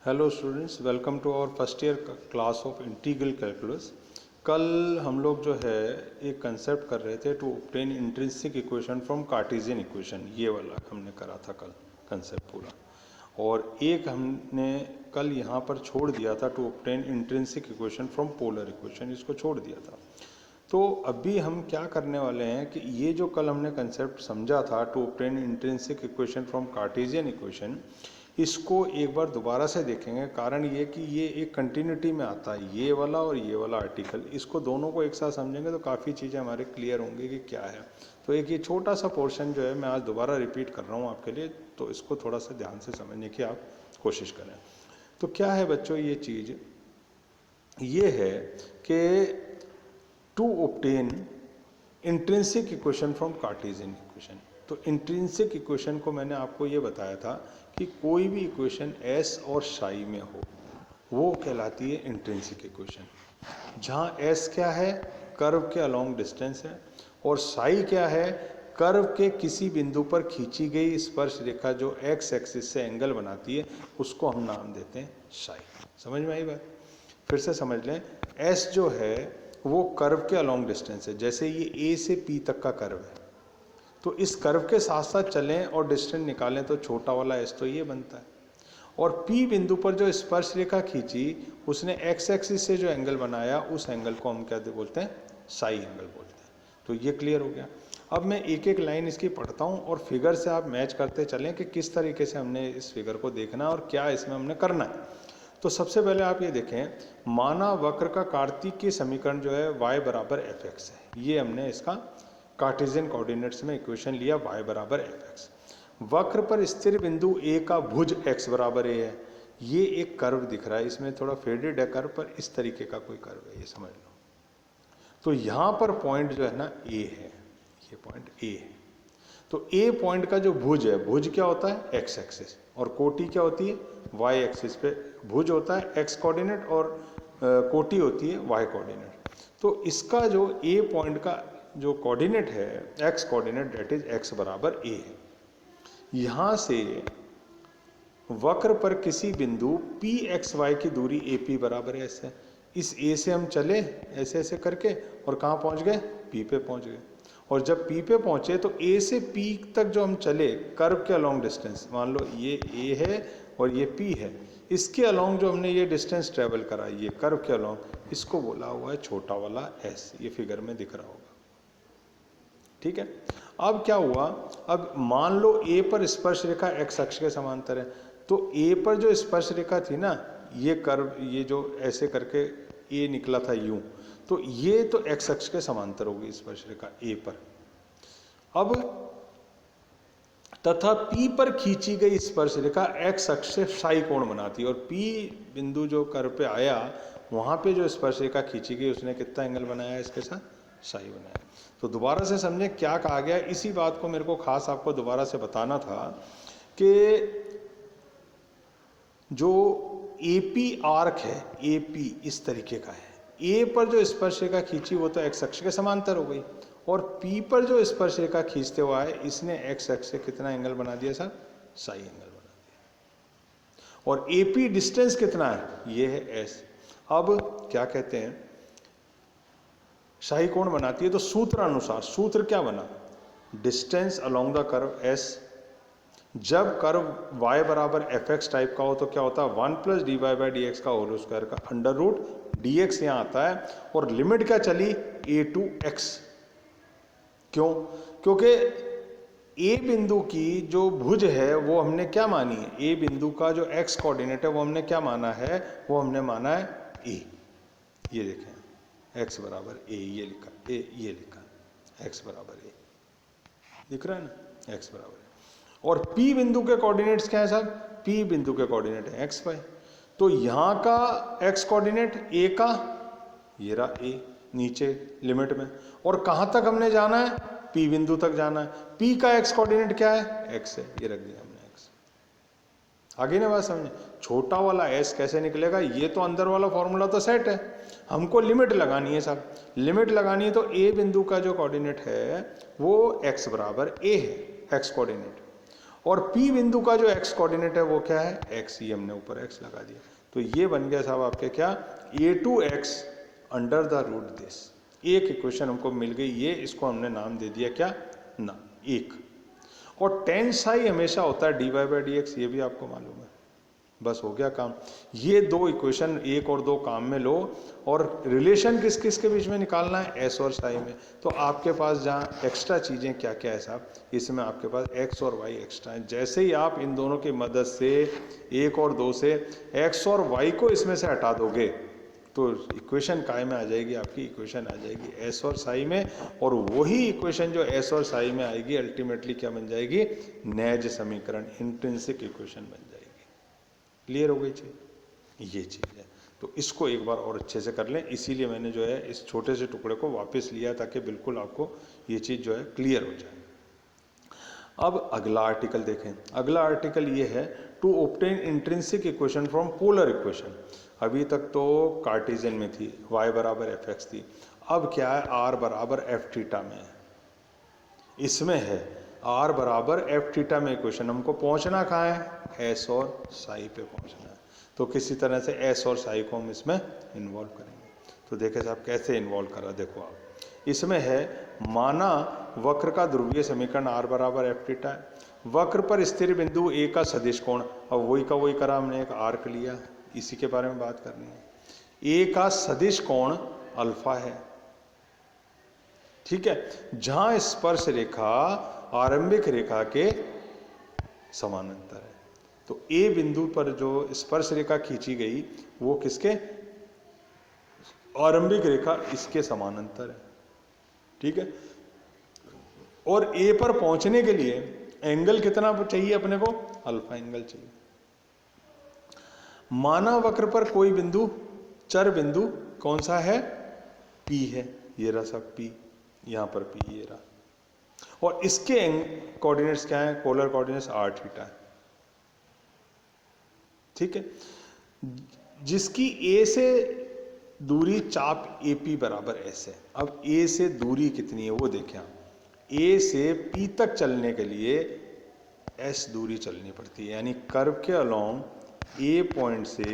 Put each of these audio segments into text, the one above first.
Hello students, welcome to our first year class of integral calculus. कल हम लोग जो है एक कंसेप्ट कर रहे थे to obtain intrinsic equation from Cartesian equation. ये वाला हमने करा था कल कंसेप्ट पूरा। और एक हमने कल यहाँ पर छोड़ दिया था to obtain intrinsic equation from polar equation, इसको छोड़ दिया था। तो अभी हम क्या करने वाले हैं कि ये जो कल हमने कंसेप्ट समझा था to obtain intrinsic equation from Cartesian equation, इसको एक बार दोबारा से देखेंगे। कारण ये कि ये एक कंटिन्यूटी में आता है, ये वाला और ये वाला आर्टिकल, इसको दोनों को एक साथ समझेंगे तो काफ़ी चीज़ें हमारे क्लियर होंगी कि क्या है। तो एक ये छोटा सा पोर्शन जो है मैं आज दोबारा रिपीट कर रहा हूँ आपके लिए, तो इसको थोड़ा सा ध्यान से समझने की आप कोशिश करें। तो क्या है बच्चों, ये चीज़ ये है कि to obtain intrinsic equation from Cartesian equation. तो इंट्रिंसिक इक्वेशन को मैंने आपको ये बताया था कि कोई भी इक्वेशन एस और साई में हो वो कहलाती है इंट्रिंसिक इक्वेशन। जहाँ एस क्या है, कर्व के अलोंग डिस्टेंस है, और साई क्या है, कर्व के किसी बिंदु पर खींची गई स्पर्श रेखा जो एक्स एक्सिस से एंगल बनाती है, उसको हम नाम देते हैं साई। समझ में आई बात? फिर से समझ लें, एस जो है वो कर्व के अलोंग डिस्टेंस है। जैसे ये ए से पी तक का कर्व है, तो इस कर्व के साथ साथ चलें और डिस्टेंस निकालें तो छोटा वाला एस तो ये बनता है। और पी बिंदु पर जो स्पर्श रेखा खींची उसने एक्स एक्सिस से जो एंगल बनाया, उस एंगल को हम क्या बोलते हैं, साई एंगल बोलते हैं। तो ये क्लियर हो गया। अब मैं एक एक लाइन इसकी पढ़ता हूँ और फिगर से आप मैच करते चलें कि किस तरीके से हमने इस फिगर को देखना और क्या इसमें हमने करना है। तो सबसे पहले आप ये देखें, माना वक्र का कार्तीय समीकरण जो है y बराबर एफ एक्स है। ये हमने इसका कार्टेशियन कोऑर्डिनेट्स में इक्वेशन लिया, y बराबर एफ एक्स। वक्र पर स्थिर बिंदु a का भुज x बराबर a है। ये एक कर्व दिख रहा है, इसमें थोड़ा फेडेड है कर्व, पर इस तरीके का कोई कर्व है, ये समझ लो। तो यहाँ पर पॉइंट जो है ना a है, ये पॉइंट a है। तो a पॉइंट का जो भुज है, भुज क्या होता है, x एक्सिस, और कोटि क्या होती है, y एक्सिस पे। भुज होता है x कोऑर्डिनेट और कोटि होती है y कोऑर्डिनेट। तो इसका जो a पॉइंट का जो कोऑर्डिनेट है, x coordinate, that is x बराबर a है। यहाँ से वक्र पर किसी बिंदु p x y की दूरी AP बराबर s है। इस A से हम चले ऐसे ऐसे करके और कहाँ पहुँच गए, P पे पहुँच गए। और जब P पे पहुँचे तो A से P तक जो हम चले कर्व के अलोंग डिस्टेंस, मान लो ये A है और ये P है, इसके अलोंग जो हमने ये डिस्टेंस ट्रेवल करा, ये कर्व के अलोंग, इसको बोला हुआ है छोटा वाला s। ये फिगर में दिख रहा होगा, ठीक है। अब क्या हुआ, अब मान लो A पर स्पर्श रेखा x अक्ष के समांतर है, तो A पर जो स्पर्श रेखा थी ना, ये कर्व, ये जो ऐसे करके A निकला था यूं, तो ये तो x अक्ष के समांतर होगी स्पर्श रेखा A पर। अब तथा P पर खींची गई स्पर्श रेखा x अक्ष से साई कोण बनाती है, और P बिंदु जो कर्व पे आया, वहां पे जो स्पर्श रेखा खींची गई उसने कितना एंगल बनाया, इसके साथ साई बनाया। तो दोबारा से समझें क्या कहा गया, इसी बात को मेरे को खास आपको दोबारा से बताना था कि जो AP आर्क है, AP इस तरीके का है, A पर जो स्पर्श रेखा खींची वो तो x अक्ष के समांतर हो गई, और P पर जो स्पर्श रेखा खींचते हुआ है इसने x अक्ष से कितना एंगल बना दिया सर, साई एंगल बना दिया। और AP डिस्टेंस कितना है, ये है s। अब क्या कहते हैं, साई कोण बनाती है, तो सूत्र अनुसार, सूत्र क्या बना, distance along the curve s, जब कर्व y बराबर एफ एक्स टाइप का हो तो क्या होता है, 1 plus D y by D x का होल स्क्वायर का अंडर रूट डी एक्स यहाँ आता है, और लिमिट क्या चली, a टू x। क्यों, क्योंकि a बिंदु की जो भुज है वो हमने क्या मानी है, a बिंदु का जो x कोऑर्डिनेट है वो हमने क्या माना है, वो हमने माना है a। ये देखें x बराबर a, ये लिखा a, ये लिखा x बराबर a, दिख रहा है ना, x बराबर। और P बिंदु के कोऑर्डिनेट्स क्या है साहब, P बिंदु के कोऑर्डिनेट है x y। तो यहाँ का x कोऑर्डिनेट A का, ये रहा A नीचे लिमिट में, और कहाँ तक हमने जाना है, P बिंदु तक जाना है। P का x कोऑर्डिनेट क्या है, x है, ये रख दिया हमने x। आगे ना बात समझे, छोटा वाला s कैसे निकलेगा, ये तो अंदर वाला फॉर्मूला तो सेट है, हमको लिमिट लगानी है साहब। लिमिट लगानी है तो A बिंदु का जो कोऑर्डिनेट है वो x बराबर A है, x कोऑर्डिनेट। और P बिंदु का जो x कोऑर्डिनेट है वो क्या है, x, ये हमने ऊपर x लगा दिया। तो ये बन गया साहब आपके क्या, a2x under the root this. एक इक्वेशन हमको मिल गई ये, इसको हमने नाम दे दिया क्या, ना, एक। और tan साई हमेशा होता है dy बाई डी एक्स, ये भी आपको मालूम है। बस हो गया काम। ये दो इक्वेशन, एक और दो काम में लो, और रिलेशन किस किस के बीच में निकालना है, एस और साई में। तो आपके पास जहाँ एक्स्ट्रा चीज़ें क्या क्या है साहब, इसमें आपके पास एक्स और वाई एक्स्ट्रा है। जैसे ही आप इन दोनों की मदद से, एक और दो से एक्स और वाई को इसमें से हटा दोगे तो इक्वेशन काय में आ जाएगी, आपकी इक्वेशन आ जाएगी एस और साई में। और वही इक्वेशन जो एस और साई में आएगी अल्टीमेटली क्या बन जाएगी, नैज समीकरण, इंट्रिंसिक इक्वेशन बन जाएगी। क्लियर हो गई चीज, ये चीज है। तो इसको एक बार और अच्छे से कर लें, इसीलिए मैंने जो है इस छोटे से टुकड़े को वापस लिया ताकि बिल्कुल आपको ये चीज जो है क्लियर हो जाए। अब अगला आर्टिकल देखें। अगला आर्टिकल ये है, to obtain intrinsic equation from polar equation. अभी तक तो कार्टेशियन में थी, y बराबर एफ एक्स थी, अब क्या है, r बराबर एफ थीटा में है। इसमें है r बराबर एफ थीटा में इक्वेशन, हमको पहुंचना कहाँ है, s और साई पे पहुंचना है। तो किसी तरह से s और साई को हम इसमें इन्वॉल्व करेंगे। तो देखे साहब कैसे इन्वॉल्व करा, देखो आप, इसमें है माना वक्र का ध्रुवीय समीकरण r बराबर एफ थीटा है। वक्र पर स्थिर बिंदु a का सदिश कोण, अब वही का वही करा हमने, एक आर्क लिया, इसी के बारे में बात करनी है। a का सदिश कोण अल्फा है, ठीक है, जहां स्पर्श रेखा आरंभिक रेखा के समानांतर है। तो A बिंदु पर जो स्पर्श रेखा खींची गई वो किसके, आरंभिक रेखा इसके समानांतर है, ठीक है। और A पर पहुंचने के लिए एंगल कितना चाहिए अपने को, अल्फा एंगल चाहिए। माना वक्र पर कोई बिंदु, चर बिंदु कौन सा है, P है, ये रहा सब P, यहां पर P ये रहा, और इसके कोऑर्डिनेट्स क्या है, पोलर कोऑर्डिनेट्स r थीटा है, ठीक है। जिसकी A से दूरी चाप AP बराबर S है। अब A से दूरी कितनी है वो देखें आप, A से P तक चलने के लिए S दूरी चलनी पड़ती है, यानी कर्व के अलोंग A पॉइंट से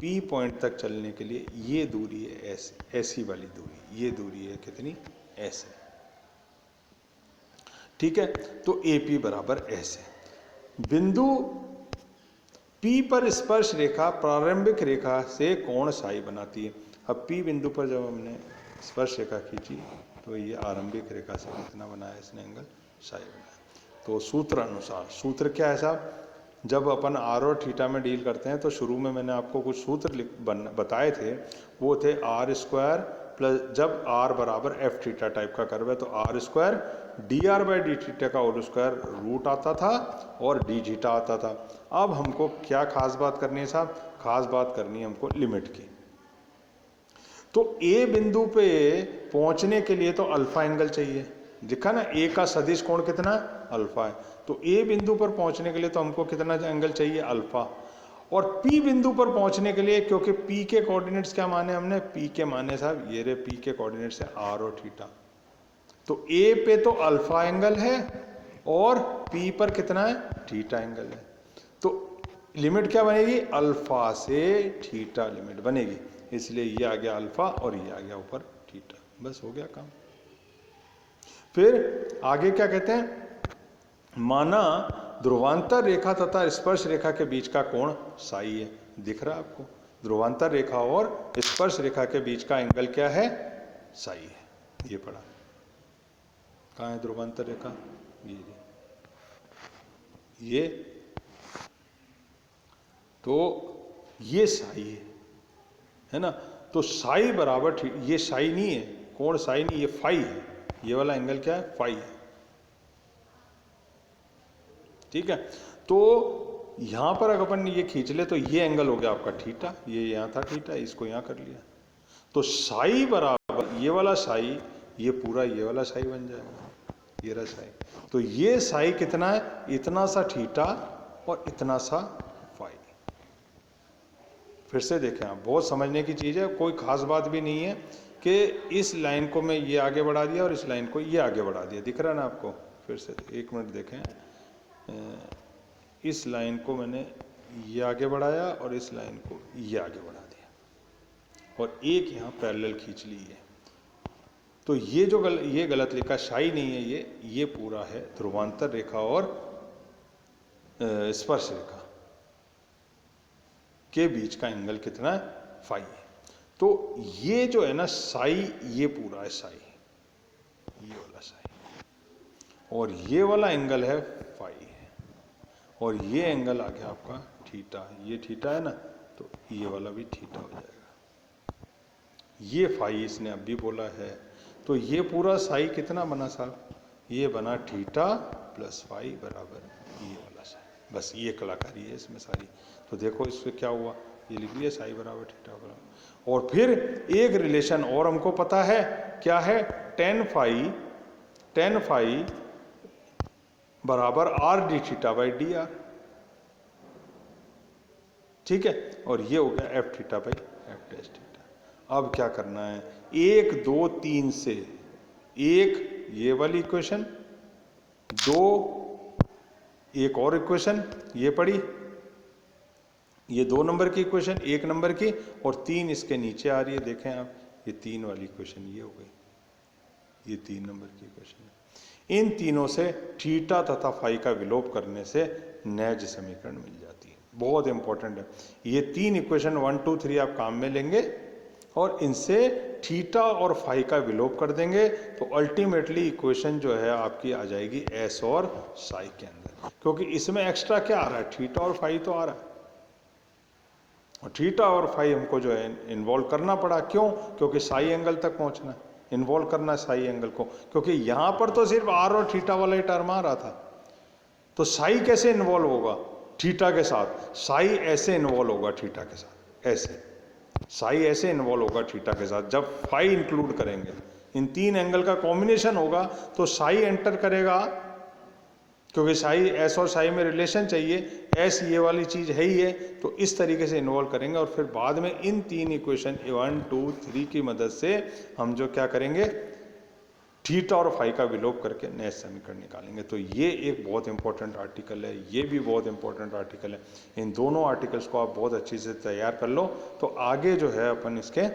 P पॉइंट तक चलने के लिए ये दूरी है S, ऐसी वाली दूरी, ये दूरी है कितनी, S है, ठीक है। तो AP बराबर S है। बिंदु P पर स्पर्श रेखा प्रारंभिक रेखा से कोण साई बनाती है। अब P बिंदु पर जब हमने स्पर्श रेखा खींची तो ये आरंभिक रेखा से कितना बनाया इसने, एंगल साई बनाया। तो सूत्र अनुसार, सूत्र क्या है साहब, जब अपन r और थीटा में डील करते हैं तो शुरू में मैंने आपको कुछ सूत्र बताए थे, वो थे r स्क्वायर प्लस, जब r बराबर एफ थीटा टाइप का कर्व है तो r square D R by D theta का होल स्क्वायर रूट आता था और डी थीटा आता था। अब हमको क्या खास बात करनी है साहब, खास बात करनी है हमको लिमिट की। तो A बिंदु पे पहुंचने के लिए तो अल्फा एंगल चाहिए, दिखा ना, A का सदिश कोण कितना अल्फा है। तो A बिंदु पर पहुंचने के लिए तो हमको कितना एंगल चाहिए, अल्फा। और P बिंदु पर पहुंचने के लिए, क्योंकि P के कोऑर्डिनेट्स क्या माने हमने, P के माने साहब ये रे, P के कोऑर्डिनेट्स है R और थीटा। तो A पे तो अल्फा एंगल है और P पर कितना है, थीटा एंगल है। तो लिमिट क्या बनेगी, अल्फा से थीटा लिमिट बनेगी, इसलिए ये आ गया अल्फा और ये आ गया ऊपर थीटा, बस हो गया काम। फिर आगे क्या कहते हैं, माना ध्रुवांतर रेखा तथा स्पर्श रेखा के बीच का कोण साई है, दिख रहा है आपको, ध्रुवांतर रेखा और स्पर्श रेखा के बीच का एंगल क्या है, साई है। ये पढ़ा, कहाँ है ध्रुवांतर रेखा, ये तो ये साई है ना। तो साई बराबर, ये साई नहीं है, कोण साई नहीं, ये फाई है, ये वाला एंगल क्या है, फाई है, ठीक है। तो यहां पर अगर अपन ये खींच ले तो ये एंगल हो गया आपका थीटा, ये यहां था थीटा, इसको यहां कर लिया, तो साई बराबर ये वाला साई, ये पूरा ये वाला साई बन जाएगा, ये रहा साई। तो ये साई कितना है, इतना सा थीटा और इतना सा फाई। फिर से देखें आप, बहुत समझने की चीज है, कोई खास बात भी नहीं है कि इस लाइन को मैं ये आगे बढ़ा दिया और इस लाइन को ये आगे बढ़ा दिया, दिख रहा है ना आपको। फिर से एक मिनट देखें, इस लाइन को मैंने ये आगे बढ़ाया और इस लाइन को ये आगे बढ़ा दिया और एक यहाँ पैरेलल खींच ली है। तो ये जो ये गलत लिखा, साई नहीं है ये पूरा है ध्रुवांतर रेखा और स्पर्श रेखा के बीच का एंगल कितना है, फाई है। तो ये जो है ना साई, ये पूरा है साई, ये वाला साई, और ये वाला एंगल है फाई है, और ये एंगल आ गया आपका थीटा। ये थीटा है ना, तो ये वाला भी थीटा हो जाएगा। ये फाई इसने अभी बोला है, तो ये पूरा साई कितना बना साहब, ये बना थीटा प्लस फाई बराबर ये वाला साई। बस ये कलाकारी है इसमें सारी। तो देखो इससे क्या हुआ, ये लिख लिया साई बराबर थीटा बराबर। और फिर एक रिलेशन और हमको पता है, क्या है, टेन फाई बराबर R D theta by D R. ठीक है, और ये हो गया F theta by F dash theta. अब क्या करना है, 1 2 3 से एक ये वाली इक्वेशन, 2 एक और इक्वेशन ये पड़ी, ये 2 नंबर की इक्वेशन, 1 नंबर की, और 3 इसके नीचे आ रही है। देखें आप, ये 3 वाली इक्वेशन ये हो गई, ये 3 नंबर की इक्वेशन है। इन तीनों से थीटा तथा फाई का विलोप करने से नैज समीकरण मिल जाती है। बहुत इंपॉर्टेंट है ये 3 इक्वेशन, 1 2 3 आप काम में लेंगे और इनसे थीटा और फाई का विलोप कर देंगे, तो अल्टीमेटली इक्वेशन जो है आपकी आ जाएगी एस और साई के अंदर। क्योंकि इसमें एक्स्ट्रा क्या आ रहा है, थीटा और फाई तो आ रहा है, और थीटा और फाई हमको जो है इन्वॉल्व करना पड़ा। क्यों? क्योंकि साई एंगल तक पहुंचना है, इन्वॉल्व करना है साई एंगल को, क्योंकि यहां पर तो सिर्फ आर और थीटा वाला ही टर्म आ रहा था। तो साई कैसे इन्वॉल्व होगा थीटा के साथ, साई ऐसे इन्वॉल्व होगा थीटा के साथ, ऐसे साई ऐसे इन्वॉल्व होगा थीटा के साथ। जब फाई इंक्लूड करेंगे, इन 3 एंगल का कॉम्बिनेशन होगा, तो साई एंटर करेगा, क्योंकि साई एस और साई में रिलेशन चाहिए, एस ये वाली चीज है ही है, तो इस तरीके से इन्वॉल्व करेंगे। और फिर बाद में इन 3 इक्वेशन 1 2 3 की मदद से हम जो क्या करेंगे, थीटा और फाई का विलोप करके नैज समीकरण निकालेंगे। तो ये एक बहुत इंपॉर्टेंट आर्टिकल है, ये भी बहुत इंपॉर्टेंट आर्टिकल है। इन दोनों आर्टिकल्स को आप बहुत अच्छी से तैयार कर लो, तो आगे जो है अपन इसके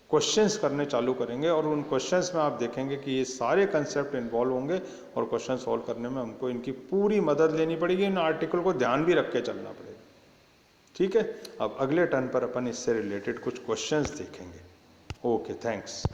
क्वेश्चंस करने चालू करेंगे, और उन क्वेश्चंस में आप देखेंगे कि ये सारे कंसेप्ट इन्वॉल्व होंगे, और क्वेश्चन सॉल्व करने में हमको इनकी पूरी मदद लेनी पड़ेगी, इन आर्टिकल को ध्यान भी रख के चलना पड़ेगा। ठीक है, अब अगले टर्न पर अपन इससे रिलेटेड कुछ क्वेश्चंस देखेंगे। Okay, thanks.